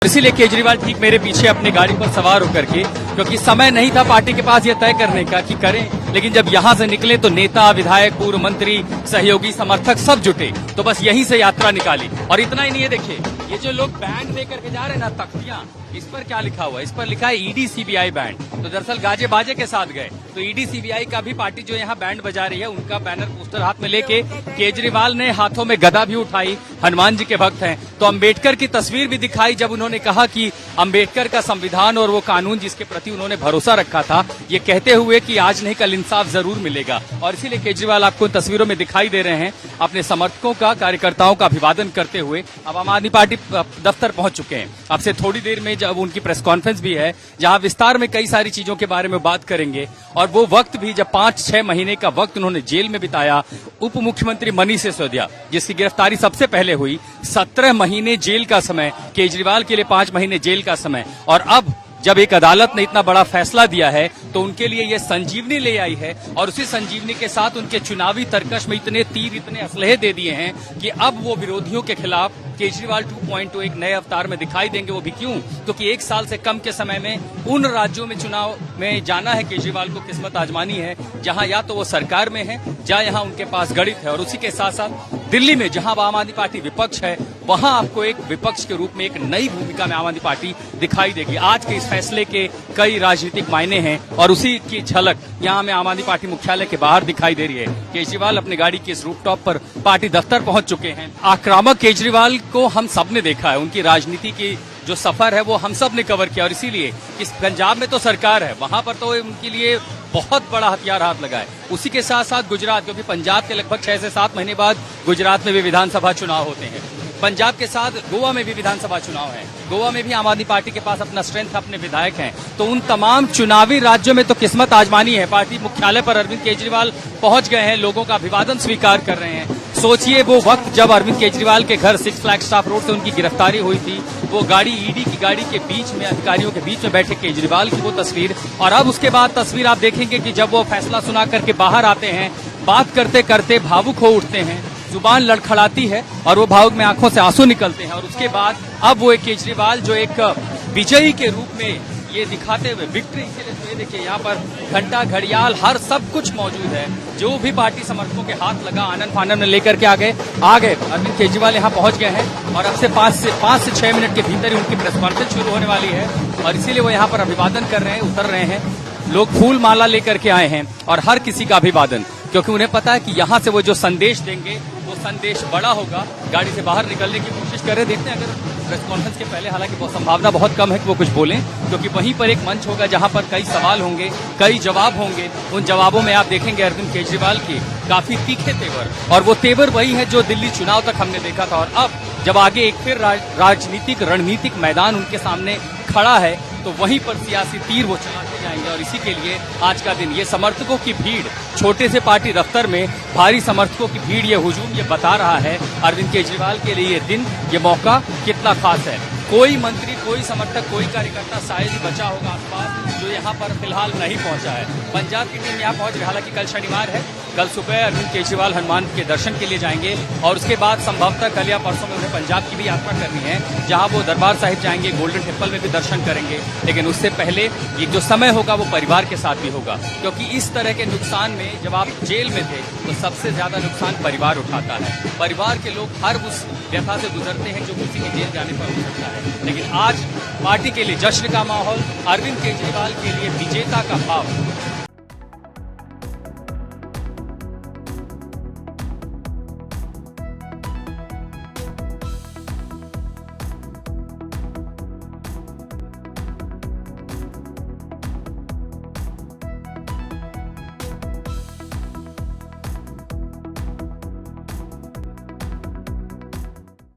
इसीलिए केजरीवाल ठीक मेरे पीछे अपनी गाड़ी पर सवार होकर के, क्योंकि समय नहीं था पार्टी के पास ये तय करने का कि करें, लेकिन जब यहाँ से निकले तो नेता, विधायक, पूर्व मंत्री, सहयोगी, समर्थक सब जुटे, तो बस यहीं से यात्रा निकाली। और इतना ही नहीं है, देखिए ये जो लोग बैंड लेकर के जा रहे हैं ना, तख्तियां, इस पर क्या लिखा हुआ है? इस पर लिखा है ईडी सीबीआई बैंड। तो दरअसल गाजे बाजे के साथ गए, तो ईडी सीबीआई का भी पार्टी जो यहाँ बैंड बजा रही है, उनका बैनर पोस्टर हाथ में लेके केजरीवाल ने हाथों में गदा भी उठाई, हनुमान जी के भक्त हैं, तो अंबेडकर की तस्वीर भी दिखाई, जब उन्होंने कहा कि अंबेडकर का संविधान और वो कानून जिसके प्रति उन्होंने भरोसा रखा था, ये कहते हुए कि आज नहीं कल इंसाफ जरूर मिलेगा। और इसीलिए केजरीवाल आपको इन तस्वीरों में दिखाई दे रहे हैं, अपने समर्थकों का, कार्यकर्ताओं का अभिवादन करते हुए अब आम आदमी पार्टी दफ्तर पहुंच चुके हैं। अब से थोड़ी देर में जब उनकी प्रेस कॉन्फ्रेंस भी है, जहां विस्तार में कई सारी चीजों के बारे में बात करेंगे। और वो वक्त भी जब 5-6 महीने का वक्त उन्होंने जेल में बिताया, उप मुख्यमंत्री मनीष सिसोदिया जिसकी गिरफ्तारी सबसे पहले हुई, 17 महीने जेल का समय, केजरीवाल के लिए 5 महीने जेल का समय। और अब जब एक अदालत ने इतना बड़ा फैसला दिया है, तो उनके लिए ये संजीवनी ले आई है, और उसी संजीवनी के साथ उनके चुनावी तरकश में इतने तीर, इतने असलहे दे दिए हैं कि अब वो विरोधियों के खिलाफ केजरीवाल 2.0 एक नए अवतार में दिखाई देंगे। वो भी क्यों? क्योंकि 1 साल से कम के समय में उन राज्यों में चुनाव में जाना है केजरीवाल को, किस्मत आजमानी है, जहां या तो वो सरकार में है, या यहाँ उनके पास गणित है। और उसी के साथ साथ दिल्ली में, जहां आम आदमी पार्टी विपक्ष है, वहां आपको एक विपक्ष के रूप में एक नई भूमिका में आम आदमी पार्टी दिखाई देगी। आज के इस फैसले के कई राजनीतिक मायने हैं, और उसी की झलक यहाँ में आम आदमी पार्टी मुख्यालय के बाहर दिखाई दे रही है। केजरीवाल अपनी गाड़ी के इस रूफटॉप पर पार्टी दफ्तर पहुंच चुके हैं। आक्रामक केजरीवाल को हम सब ने देखा है, उनकी राजनीति की जो सफर है वो हम सब ने कवर किया। और इसीलिए इस पंजाब में तो सरकार है, वहां पर तो उनके लिए बहुत बड़ा हथियार हाथ लगा है। उसी के साथ साथ गुजरात, क्योंकि पंजाब के लगभग 6 से 7 महीने बाद गुजरात में भी विधानसभा चुनाव होते हैं। पंजाब के साथ गोवा में भी विधानसभा चुनाव है, गोवा में भी आम आदमी पार्टी के पास अपना स्ट्रेंथ, अपने विधायक हैं। तो उन तमाम चुनावी राज्यों में तो किस्मत आजमानी है। पार्टी मुख्यालय पर अरविंद केजरीवाल पहुंच गए हैं, लोगों का अभिवादन स्वीकार कर रहे हैं। सोचिए वो वक्त जब अरविंद केजरीवाल के घर 6 फ्लैगस्टाफ रोड से उनकी गिरफ्तारी हुई थी, वो गाड़ी, ईडी की गाड़ी के बीच में, अधिकारियों के बीच में बैठे केजरीवाल की वो तस्वीर। और अब उसके बाद तस्वीर आप देखेंगे कि जब वो फैसला सुना करके बाहर आते हैं, बात करते करते भावुक हो उठते हैं, जुबान लड़खड़ाती है और वो भावुक में आंखों से आंसू निकलते हैं। और उसके बाद अब वो एक केजरीवाल जो एक विजयी के रूप में ये दिखाते हुए विक्ट्री के लिए, तो ये देखिए यहाँ पर घंटा, घड़ियाल, हर सब कुछ मौजूद है। जो भी पार्टी समर्थकों के हाथ लगा, आनंद फानन में लेकर के आ गए। अरविंद केजरीवाल यहाँ पहुंच गए हैं, और अब से 5 से 6 मिनट के भीतर ही उनकी प्रेस कॉन्फ्रेंस शुरू होने वाली है। और इसीलिए वो यहाँ पर अभिवादन कर रहे हैं, उतर रहे हैं। लोग फूल माला लेकर के आए हैं, और हर किसी का अभिवादन, क्योंकि उन्हें पता है कि यहाँ से वो जो संदेश देंगे वो संदेश बड़ा होगा। गाड़ी से बाहर निकलने की कोशिश कर रहे, देखते हैं अगर प्रेस कॉन्फ्रेंस के पहले, हालांकि वो संभावना बहुत कम है कि वो कुछ बोलें, क्योंकि वहीं पर एक मंच होगा जहां पर कई सवाल होंगे, कई जवाब होंगे। उन जवाबों में आप देखेंगे अरविंद केजरीवाल के काफी तीखे तेवर, और वो तेवर वही है जो दिल्ली चुनाव तक हमने देखा था। और अब जब आगे एक फिर राजनीतिक, रणनीतिक मैदान उनके सामने खड़ा है, तो वहीं पर सियासी तीर वो चलाते जाएंगे। और इसी के लिए आज का दिन, ये समर्थकों की भीड़, छोटे से पार्टी दफ्तर में भारी समर्थकों की भीड़, ये हुजूम, ये बता रहा है अरविंद केजरीवाल के लिए ये दिन, ये मौका कितना खास है। कोई मंत्री, कोई समर्थक, कोई कार्यकर्ता शायद ही बचा होगा आसपास जो यहाँ पर फिलहाल नहीं पहुंचा है। पंजाब की टीम यहाँ पहुंच रही, हालांकि कल शनिवार है, कल सुबह अरविंद केजरीवाल हनुमान के दर्शन के लिए जाएंगे, और उसके बाद संभवतः कल या परसों में उन्हें पंजाब की भी यात्रा करनी है, जहां वो दरबार साहिब जाएंगे, गोल्डन टेम्पल में भी दर्शन करेंगे। लेकिन उससे पहले ये जो समय होगा वो परिवार के साथ भी होगा, क्योंकि इस तरह के नुकसान में जब आप जेल में थे तो सबसे ज्यादा नुकसान परिवार उठाता है। परिवार के लोग हर उस व्यथा से गुजरते हैं जो किसी के जेल जाने पर हो सकता है। लेकिन आज पार्टी के लिए जश्न का माहौल, अरविंद केजरीवाल के लिए विजेता का भाव,